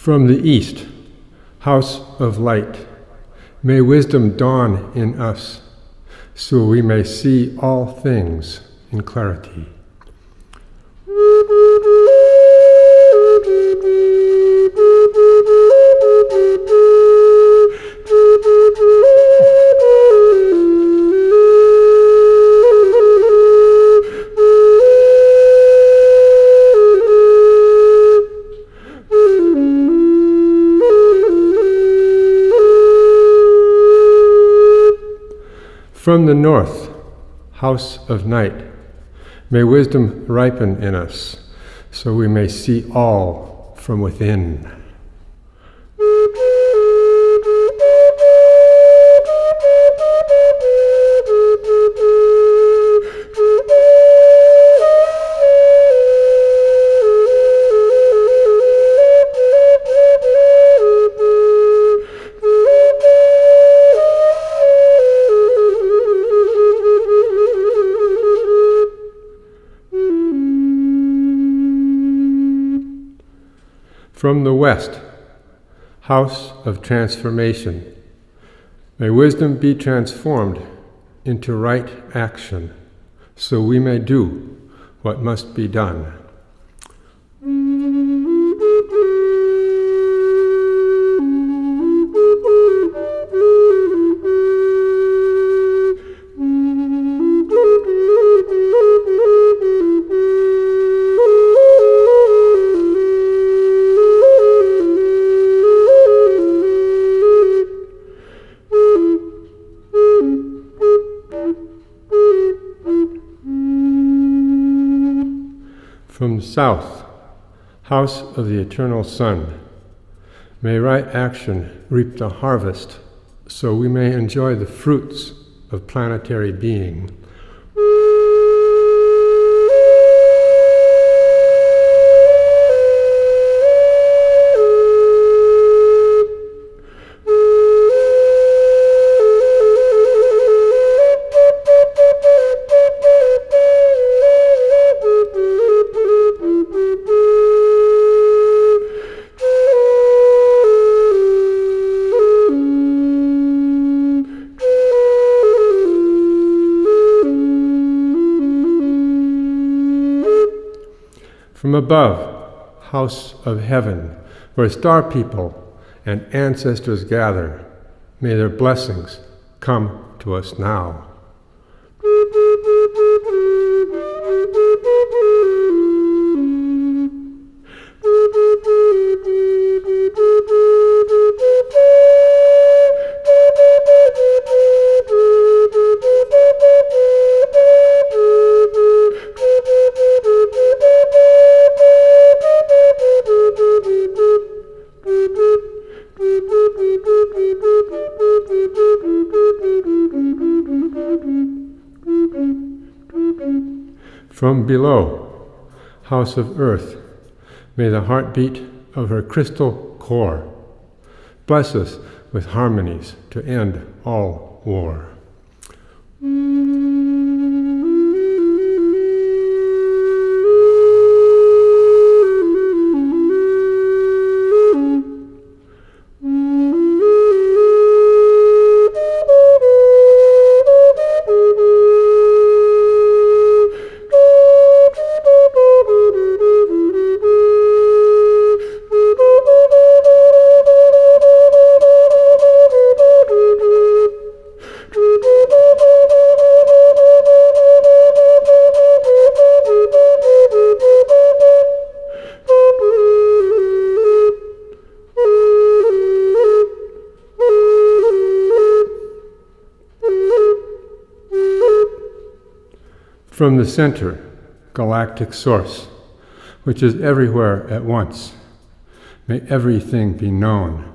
From the east, house of light, may wisdom dawn in us, so we may see all things in clarity. From the north, house of night, may wisdom ripen in us, so we may see all from within. From the west, house of transformation, may wisdom be transformed into right action, so we may do what must be done. From the south, house of the eternal sun, may right action reap the harvest, so we may enjoy the fruits of planetary being. From above, house of heaven, where star people and ancestors gather, may their blessings come to us now. From below, house of earth, may the heartbeat of her crystal core bless us with harmonies to end all war. From the center, galactic source, which is everywhere at once, may everything be known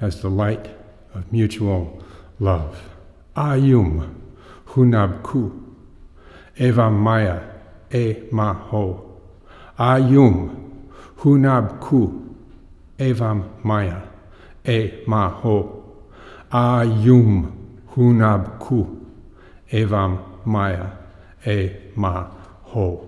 as the light of mutual love. Ayum hunabku, eva maya e maho. Ayum hunabku, evam maya e maho. Ayum hunabku, evam maya e ma ho.